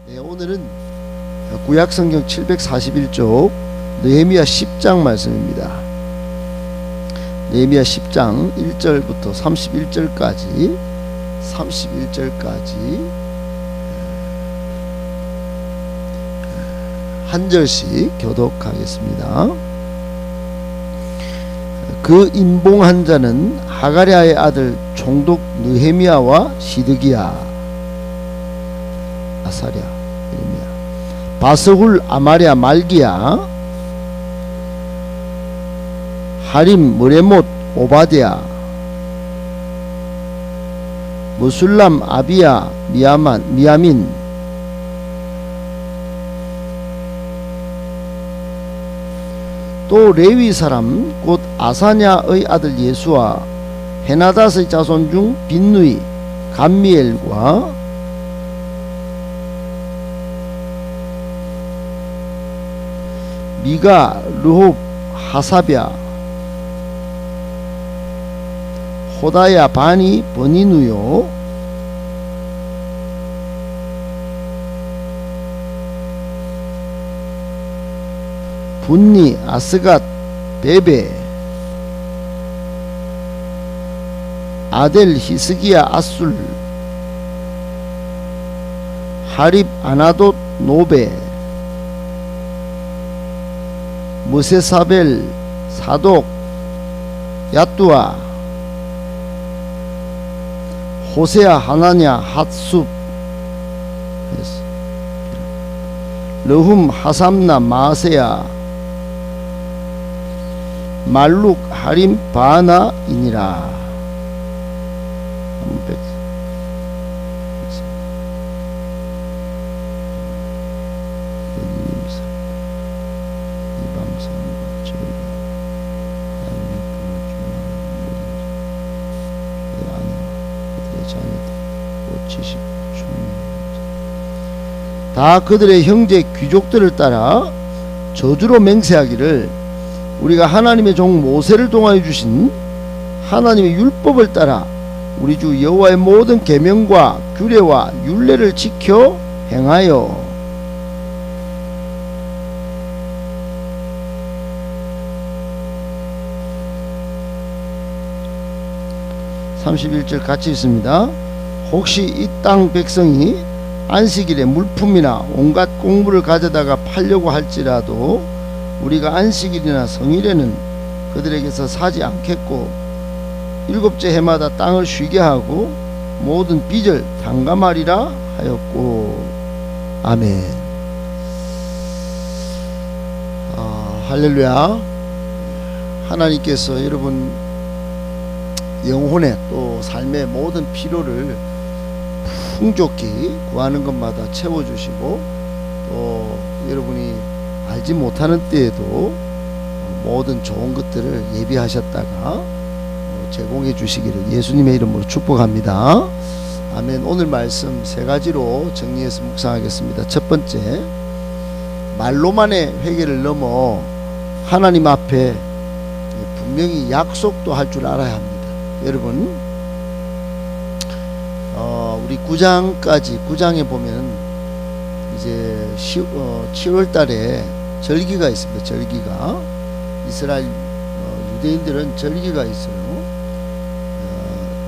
네, 오늘은 구약성경 741쪽 느헤미야 10장 말씀입니다. 느헤미야 10장 1절부터 31절까지 한 절씩 교독하겠습니다. 그 임봉한 자는 하가랴의 아들 총독 느헤미야와 시드기야, 아사랴, 예레미야, 바스훌, 아마랴, 말기야, 하림, 머레못, 오바댜, 무술람, 아비야, 미야민, 또 레위 사람 곧 아사냐의 아들 예수와 헤나닷의 자손 중 빈누이, 감미엘과 미가, 르홉, 하사랴, 호다야, 바니, 버니누요, 분니, 아스갓, 베베, 아델, 히스기야, 아술, 하립, 아나돗, 노베, 무세사벨, 사독, 야뚜아, 호세야, 하나냐, 핫숲, 르훔, 하삼나, 마세야, 말룩, 하림, 바나이니라. 다 그들의 형제 귀족들을 따라 저주로 맹세하기를 우리가 하나님의 종 모세를 통하여 주신 하나님의 율법을 따라 우리 주 여호와의 모든 계명과 규례와 율례를 지켜 행하여 31절 같이 있습니다. 혹시 이 땅 백성이 안식일에 물품이나 온갖 공물을 가져다가 팔려고 할지라도 우리가 안식일이나 성일에는 그들에게서 사지 않겠고 일곱째 해마다 땅을 쉬게 하고 모든 빚을 탕감하리라 하였고. 아멘. 할렐루야. 하나님께서 여러분 영혼의 또 삶의 모든 필요를 풍족히 구하는 것마다 채워주시고 또 여러분이 알지 못하는 때에도 모든 좋은 것들을 예비하셨다가 제공해 주시기를 예수님의 이름으로 축복합니다. 아멘. 오늘 말씀 세 가지로 정리해서 묵상하겠습니다. 첫 번째, 말로만의 회개를 넘어 하나님 앞에 분명히 약속도 할 줄 알아야 합니다. 여러분 우리 9장에 보면 이제 7월 달에 절기가 있습니다. 절기가 이스라엘 유대인들은 절기가 있어요.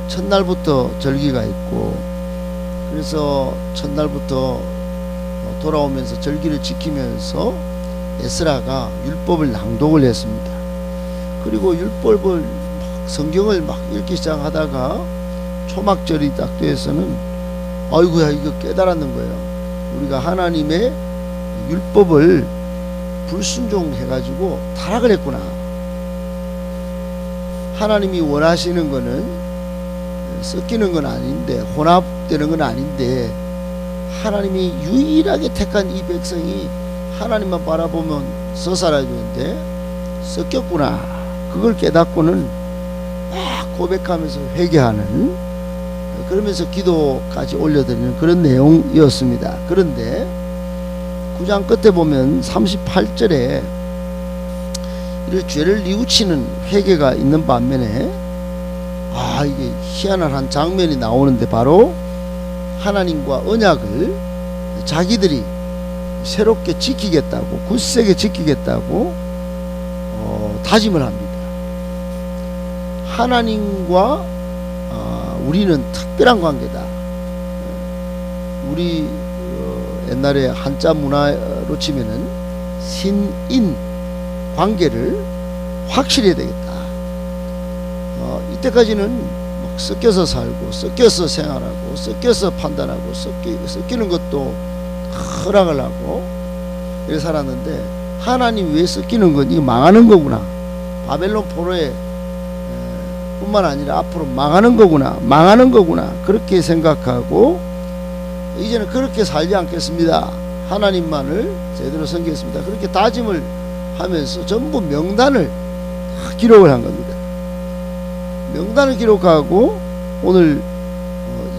첫날부터 절기가 있고 그래서 첫날부터 돌아오면서 절기를 지키면서 에스라가 율법을 낭독을 했습니다. 그리고 율법을 성경을 막 읽기 시작하다가 초막절이 딱 돼서는 아이고야 이거 깨달았는 거예요. 우리가 하나님의 율법을 불순종해가지고 타락을 했구나. 하나님이 원하시는 거는 섞이는 건 아닌데 혼합되는 건 아닌데 하나님이 유일하게 택한 이 백성이 하나님만 바라보면 살아야 되는데 섞였구나. 그걸 깨닫고는 막 고백하면서 회개하는, 그러면서 기도까지 올려드리는 그런 내용이었습니다. 그런데 9장 끝에 보면 38절에 이 죄를 뉘우치는 회개가 있는 반면에 이게 희한한 한 장면이 나오는데 바로 하나님과 언약을 자기들이 새롭게 지키겠다고, 굳세게 지키겠다고 다짐을 합니다. 하나님과 우리는 특별한 관계다. 우리 옛날에 한자 문화로 치면은 신인 관계를 확실히 해야 되겠다. 이때까지는 막 섞여서 살고, 섞여서 생활하고, 섞여서 판단하고, 섞이는 것도 허락을 하고 이렇게 살았는데, 하나님 왜 섞이는 건 이거 망하는 거구나. 바벨론 포로에 뿐만 아니라 앞으로 망하는 거구나. 그렇게 생각하고 이제는 그렇게 살지 않겠습니다. 하나님만을 제대로 섬기겠습니다. 그렇게 다짐을 하면서 전부 명단을 다 기록을 한 겁니다. 명단을 기록하고 오늘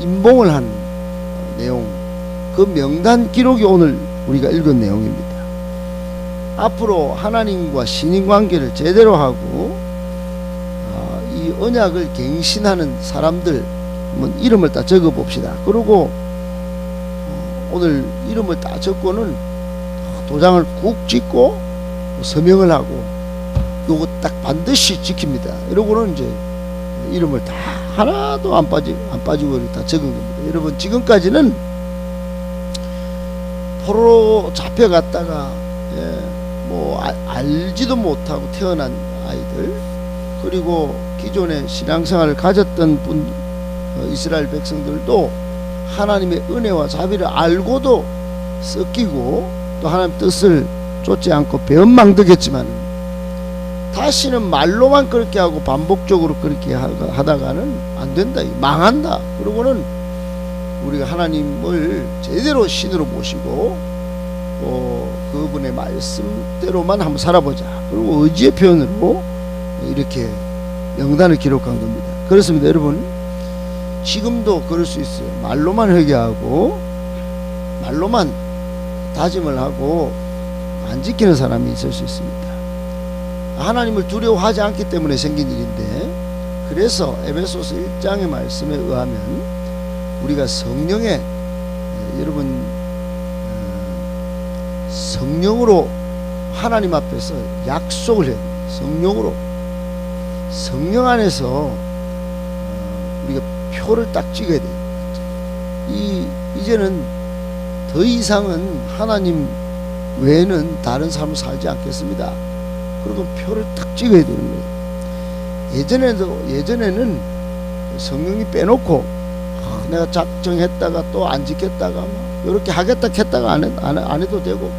임봉을 한 내용, 그 명단 기록이 오늘 우리가 읽은 내용입니다. 앞으로 하나님과 신인관계를 제대로 하고 이 언약을 갱신하는 사람들 한번 이름을 딱 적어 봅시다. 그리고 오늘 이름을 딱 적고는 도장을 꾹 찍고 서명을 하고 요거 딱 반드시 지킵니다. 이러고는 이제 이름을 다 하나도 안 빠지고 다 적은 겁니다. 여러분, 지금까지는 포로로 잡혀갔다가 알지도 못하고 태어난 아이들, 그리고 기존에 신앙생활을 가졌던 이스라엘 백성들도 하나님의 은혜와 자비를 알고도 섞이고 또 하나님 뜻을 쫓지 않고 배은망덕했지만, 다시는 말로만 그렇게 하고 반복적으로 그렇게 하다가는 안 된다, 망한다. 그러고는 우리가 하나님을 제대로 신으로 모시고 그분의 말씀대로만 한번 살아보자. 그리고 의지의 표현으로 이렇게 명단을 기록한 겁니다. 그렇습니다. 여러분, 지금도 그럴 수 있어요. 말로만 회개하고 말로만 다짐을 하고 안 지키는 사람이 있을 수 있습니다. 하나님을 두려워하지 않기 때문에 생긴 일인데, 그래서 에베소서 1장의 말씀에 의하면 우리가 성령의, 여러분, 성령으로 하나님 앞에서 약속을 해야 돼요. 성령으로, 성령 안에서 우리가 표를 딱 찍어야 돼요. 이제는 더 이상은 하나님 외에는 다른 삶을 살지 않겠습니다. 그리고 표를 딱 찍어야 되는 거예요. 예전에는 성령이 빼놓고 내가 작정했다가 또 안 지켰다가 이렇게 하겠다 했다가 안 해도 되고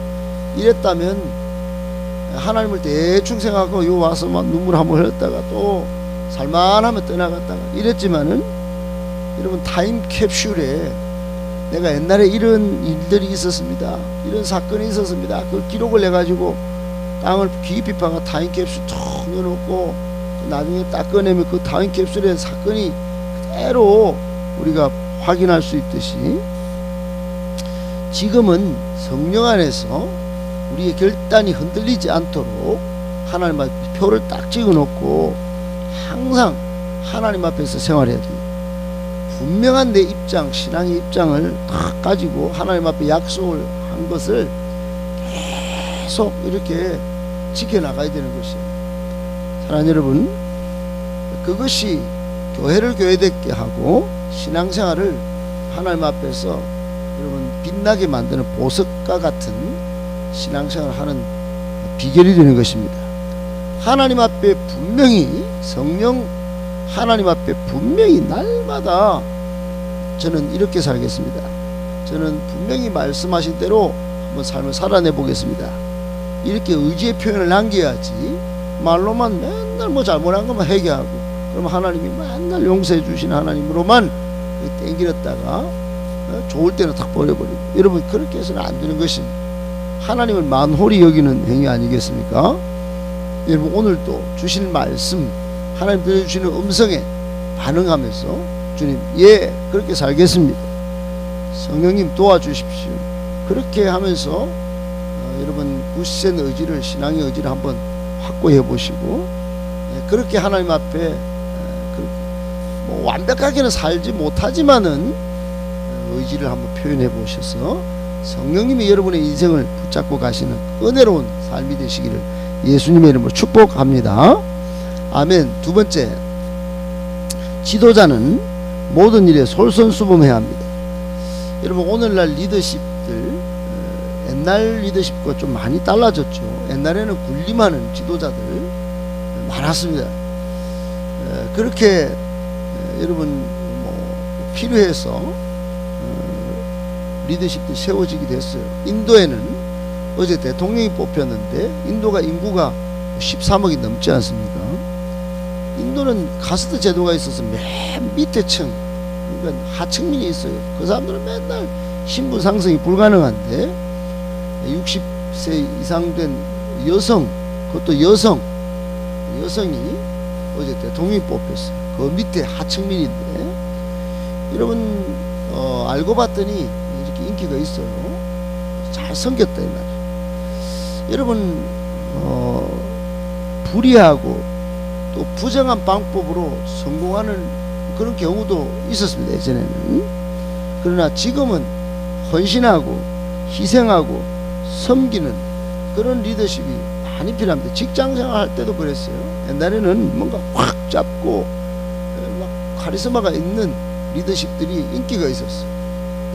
이랬다면 하나님을 대충 생각하고 요 와서 막 눈물 한번 흘렸다가 또 살만하면 떠나갔다가 이랬지만은, 여러분, 타임캡슐에 내가 옛날에 이런 일들이 있었습니다, 이런 사건이 있었습니다, 그 기록을 해가지고 땅을 깊이 파가 타임캡슐 툭 넣어놓고 나중에 딱 꺼내면 그 타임캡슐의 사건이 그대로 우리가 확인할 수 있듯이, 지금은 성령 안에서 우리의 결단이 흔들리지 않도록 하나님 앞에 표를 딱 찍어놓고 항상 하나님 앞에서 생활해야 돼요. 분명한 내 입장, 신앙의 입장을 딱 가지고 하나님 앞에 약속을 한 것을 계속 이렇게 지켜나가야 되는 것이에요. 사랑하는 여러분, 그것이 교회를 교회답게 하고 신앙생활을 하나님 앞에서 여러분 빛나게 만드는 보석과 같은 신앙생활을 하는 비결이 되는 것입니다. 하나님 앞에 분명히, 성령 하나님 앞에 분명히 날마다 저는 이렇게 살겠습니다, 저는 분명히 말씀하신 대로 한번 삶을 살아내 보겠습니다, 이렇게 의지의 표현을 남겨야지 말로만 맨날 뭐 잘못한 것만 회개하고 그러면 하나님이 맨날 용서해 주시는 하나님으로만 땡기렸다가 좋을 때는 탁 버려버리고, 여러분, 그렇게 해서는 안 되는 것입니다. 하나님을 만홀히 여기는 행위 아니겠습니까? 여러분, 오늘도 주시는 말씀, 하나님 들려주시는 음성에 반응하면서 주님, 예, 그렇게 살겠습니다, 성령님 도와주십시오, 그렇게 하면서 여러분 굳센 의지를, 신앙의 의지를 한번 확고해 보시고, 그렇게 하나님 앞에 뭐 완벽하게는 살지 못하지만은 의지를 한번 표현해 보셔서 성령님이 여러분의 인생을 붙잡고 가시는 은혜로운 삶이 되시기를 예수님의 이름으로 축복합니다. 아멘. 두 번째, 지도자는 모든 일에 솔선수범해야 합니다. 여러분, 오늘날 리더십들 옛날 리더십과 좀 많이 달라졌죠. 옛날에는 군림하는 지도자들 많았습니다. 그렇게 여러분 뭐 필요해서 리더십들이 세워지게 됐어요. 인도에는 어제 대통령이 뽑혔는데 인도가 인구가 13억이 넘지 않습니까? 인도는 카스트 제도가 있어서 맨 밑에 층, 그러니까 하층민이 있어요. 그 사람들은 맨날 신분 상승이 불가능한데 60세 이상 된 여성, 그것도 여성이 어제 대통령이 뽑혔어요. 그 밑에 하층민인데 여러분 알고 봤더니 이렇게 인기가 있어요. 잘 섬겼다 이 말이에요. 여러분 불의하고 또 부정한 방법으로 성공하는 그런 경우도 있었습니다. 예전에는. 그러나 지금은 헌신하고 희생하고 섬기는 그런 리더십이 많이 필요합니다. 직장생활 할 때도 그랬어요. 옛날에는 뭔가 확 잡고 막 카리스마가 있는 리더십들이 인기가 있었어요.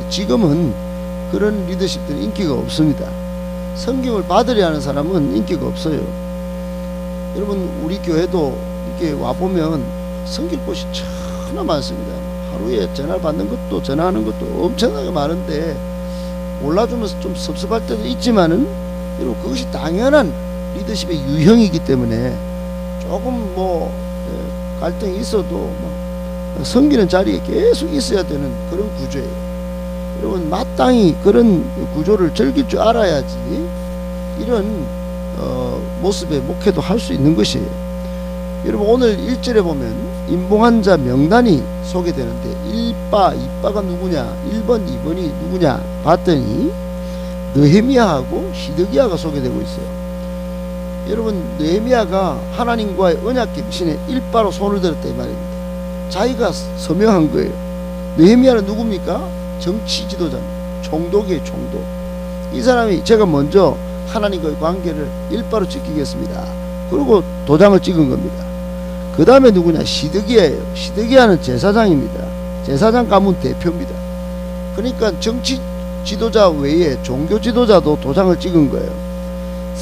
지금은 그런 리더십들이 인기가 없습니다. 섬김을 받으려 하는 사람은 인기가 없어요. 여러분, 우리 교회도 이렇게 와보면 섬길 곳이 참 많습니다. 하루에 전화를 받는 것도 전화하는 것도 엄청나게 많은데 몰라주면서 좀 섭섭할 때도 있지만은 여러분, 그것이 당연한 리더십의 유형이기 때문에 조금 뭐 갈등이 있어도 막 섬기는 자리에 계속 있어야 되는 그런 구조예요. 여러분, 마땅히 그런 구조를 즐길 줄 알아야지 이런 모습의 목회도 할 수 있는 것이에요. 여러분, 오늘 1절에 보면 임봉한 자 명단이 소개되는데 1바, 2바가 누구냐, 1번, 2번이 누구냐 봤더니 느헤미야하고 시드기야가 소개되고 있어요. 여러분, 느헤미야가 하나님과의 언약 갱신에 1바로 손을 들었다 이 말입니다. 자기가 서명한 거예요. 느헤미야는 누굽니까? 정치 지도자입니다. 총독이에요, 총독. 이 사람이 제가 먼저 하나님과의 관계를 1바로 지키겠습니다. 그리고 도장을 찍은 겁니다. 그 다음에 누구냐? 시드기야예요. 시드기야는 제사장입니다. 제사장 가문 대표입니다. 그러니까 정치 지도자 외에 종교 지도자도 도장을 찍은 거예요.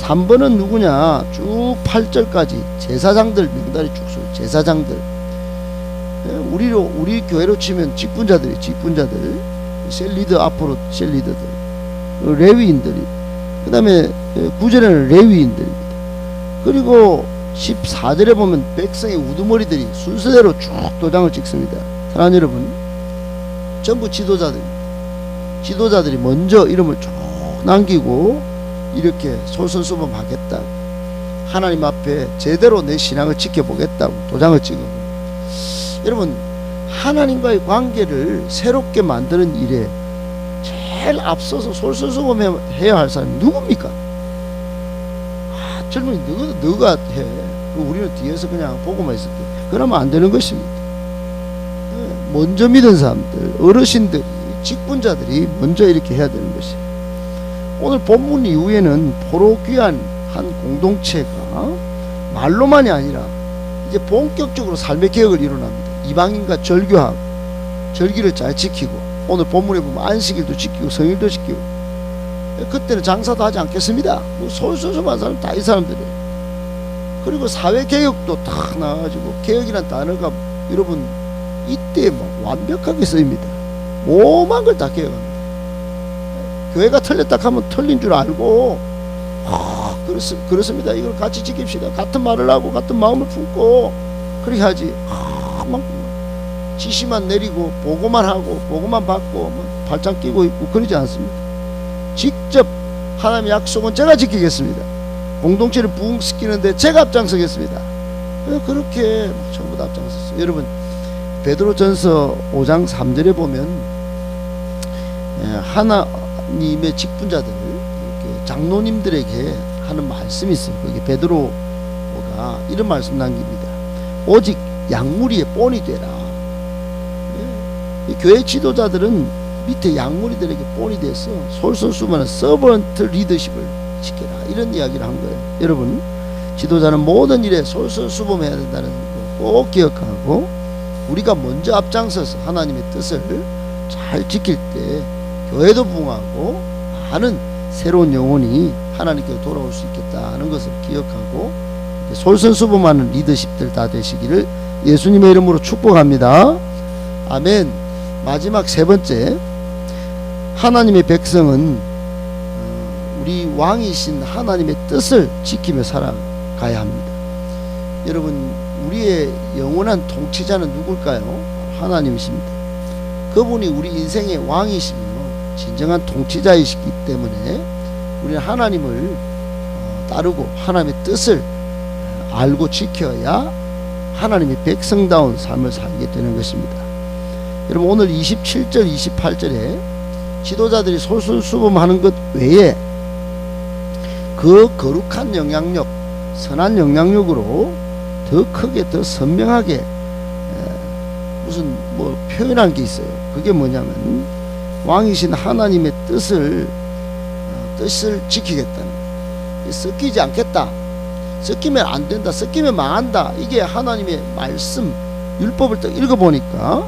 3번은 누구냐? 쭉 8절까지 제사장들 명단이 쭉 써요. 제사장들. 우리 교회로 치면 직분자들, 셀리더 앞으로 셀리더들, 레위인들이. 그 다음에 9절에는 레위인들입니다. 그리고 14절에 보면 백성의 우두머리들이 순서대로 쭉 도장을 찍습니다. 사랑하는 여러분, 전부 지도자들이 먼저 이름을 쭉 남기고 이렇게 솔선수범하겠다, 하나님 앞에 제대로 내 신앙을 지켜보겠다고 도장을 찍은 거예요. 여러분, 하나님과의 관계를 새롭게 만드는 일에 제일 앞서서 솔선수범해야 할 사람이 누굽니까? 젊은이 너가 해. 우리는 뒤에서 그냥 보고만 있을게. 그러면 안 되는 것입니다. 먼저 믿은 사람들, 어르신들이, 직분자들이 먼저 이렇게 해야 되는 것이에요. 오늘 본문 이후에는 포로 귀한 한 공동체가 말로만이 아니라 이제 본격적으로 삶의 개혁을 일어납니다. 이방인과 절교하고 절기를 잘 지키고, 오늘 본문에 보면 안식일도 지키고 성일도 지키고, 그때는 장사도 하지 않겠습니다. 솔솔솔한 사람 다 이 사람들이에요. 그리고 사회개혁도 딱 나와가지고, 개혁이란 단어가 여러분 이때 막 완벽하게 쓰입니다. 모든 걸 다 개혁합니다. 교회가 틀렸다 하면 틀린 줄 알고, 그렇습니다. 이걸 같이 지킵시다. 같은 말을 하고 같은 마음을 품고 그렇게 하지. 막 지시만 내리고 보고만 하고 보고만 받고 발장 끼고 있고 그러지 않습니다. 직접 하나님의 약속은 제가 지키겠습니다. 공동체를 부흥시키는데 제가 앞장서겠습니다. 그렇게 전부 다 앞장섰어요. 여러분, 베드로전서 5장 3절에 보면 하나님의 직분자들, 이렇게 장로님들에게 하는 말씀이 있어요. 거기 베드로가 이런 말씀 남깁니다. 오직 약물이에 본이 되라. 이 교회 지도자들은 밑에 양무리들에게 본이 돼서 솔선수범하는 서번트 리더십을 지켜라, 이런 이야기를 한 거예요. 여러분, 지도자는 모든 일에 솔선수범해야 된다는 거 꼭 기억하고, 우리가 먼저 앞장서서 하나님의 뜻을 잘 지킬 때 교회도 부흥하고 많은 새로운 영혼이 하나님께 돌아올 수 있겠다는 것을 기억하고, 솔선수범하는 리더십들 다 되시기를 예수님의 이름으로 축복합니다. 아멘. 마지막 세 번째, 하나님의 백성은 우리 왕이신 하나님의 뜻을 지키며 살아가야 합니다. 여러분, 우리의 영원한 통치자는 누굴까요? 하나님이십니다. 그분이 우리 인생의 왕이시며 진정한 통치자이시기 때문에 우리는 하나님을 따르고 하나님의 뜻을 알고 지켜야 하나님의 백성다운 삶을 살게 되는 것입니다. 여러분, 오늘 27절 28절에 지도자들이 솔선수범하는 것 외에 그 거룩한 영향력, 선한 영향력으로 더 크게, 더 선명하게 무슨 표현한 게 있어요. 그게 뭐냐면 왕이신 하나님의 뜻을 지키겠다는 거예요. 섞이지 않겠다, 섞이면 안 된다, 섞이면 망한다, 이게 하나님의 말씀, 율법을 딱 읽어보니까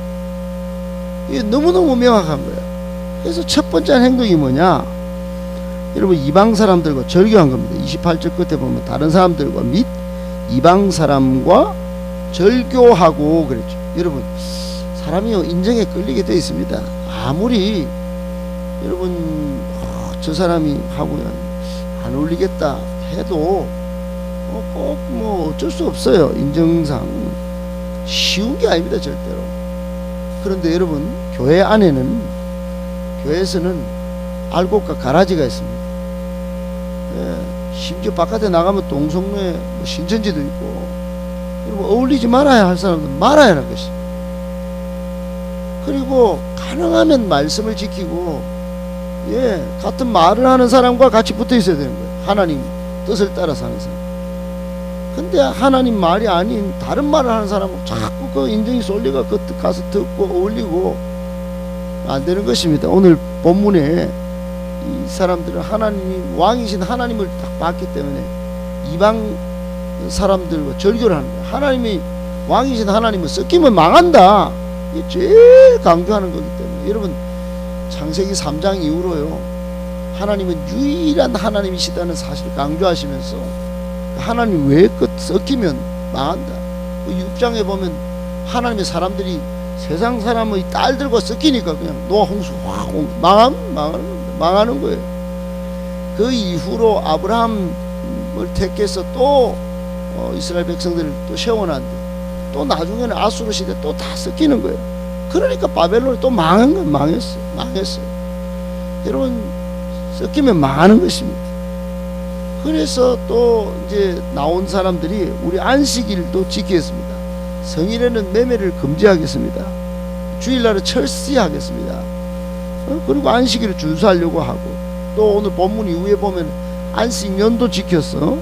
이게 너무너무 명확한 거예요. 그래서 첫 번째 행동이 뭐냐, 여러분, 이방 사람들과 절교한 겁니다. 28절 끝에 보면 다른 사람들과 및 이방 사람과 절교하고 그랬죠. 여러분, 사람이요 인정에 끌리게 되어 있습니다. 아무리 여러분 저 사람이 하고 안 어울리겠다 해도 꼭 어쩔 수 없어요. 인정상 쉬운 게 아닙니다, 절대로. 그런데 여러분, 교회 안에는, 교회에서는 알곡과 가라지가 있습니다. 심지어 바깥에 나가면 동성로에 신천지도 있고, 여러분, 어울리지 말아야 할 사람은 말아야 하는 것입니다. 그리고 가능하면 말씀을 지키고, 같은 말을 하는 사람과 같이 붙어 있어야 되는 거예요. 하나님 뜻을 따라 사는 사람. 근데 하나님 말이 아닌 다른 말을 하는 사람은 자꾸 그 인정이 쏠리가 그 가서 듣고 어울리고 안 되는 것입니다. 오늘 본문에 이 사람들은 하나님, 왕이신 하나님을 딱 봤기 때문에 이방 사람들과 절교를 하는 거예요. 하나님이, 왕이신 하나님은 섞이면 망한다, 이게 제일 강조하는 거기 때문에, 여러분, 창세기 3장 이후로요, 하나님은 유일한 하나님이시다는 사실을 강조하시면서 하나님 왜 섞이면 망한다. 6장에 보면 하나님의 사람들이 세상 사람의 딸들과 섞이니까 그냥 노아 홍수 확 망하는 거예요. 그 이후로 아브라함을 택해서 또 이스라엘 백성들을 또 세워놨는데, 또 나중에는 아수르 시대 또 다 섞이는 거예요. 그러니까 바벨론이 또 망했어요. 여러분, 섞이면 망하는 것입니다. 그래서 또 이제 나온 사람들이 우리 안식일도 지키겠습니다. 성일에는 매매를 금지하겠습니다. 주일날은 철시하겠습니다. 그리고 안식일을 준수하려고 하고, 또 오늘 본문 이후에 보면 안식년도 지켜서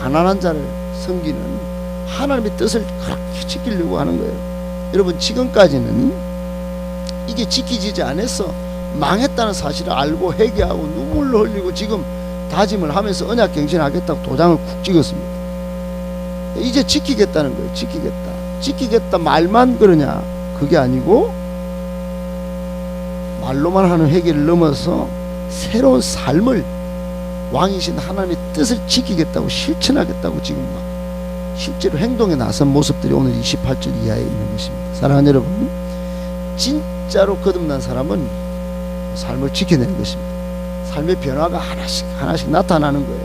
가난한 자를 섬기는 하나님의 뜻을 그렇게 지키려고 하는 거예요. 여러분, 지금까지는 이게 지키지지 않아서 망했다는 사실을 알고 회개하고 눈물을 흘리고 지금 다짐을 하면서 언약 갱신하겠다고 도장을 쿡 찍었습니다. 이제 지키겠다는 거예요. 지키겠다 말만 그러냐, 그게 아니고 말로만 하는 회개를 넘어서 새로운 삶을, 왕이신 하나님의 뜻을 지키겠다고 실천하겠다고 지금 막 실제로 행동에 나선 모습들이 오늘 28절 이하에 있는 것입니다. 사랑하는 여러분, 진짜로 거듭난 사람은 삶을 지켜내는 것입니다. 삶의 변화가 하나씩 나타나는 거예요.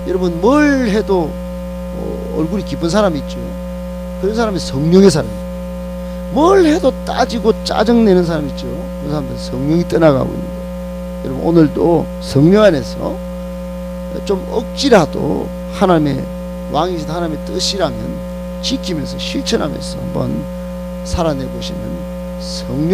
여러분, 뭘 해도 얼굴이 기쁜 사람이 있죠. 그런 사람이 성령의 사람입니다. 뭘 해도 따지고 짜증내는 사람이 있죠. 그 사람들은 성령이 떠나가고 있는 거예요. 여러분, 오늘도 성령 안에서 좀 억지라도 하나님의, 왕이신 하나님의 뜻이라면 지키면서 실천하면서 한번 살아내보시는 성령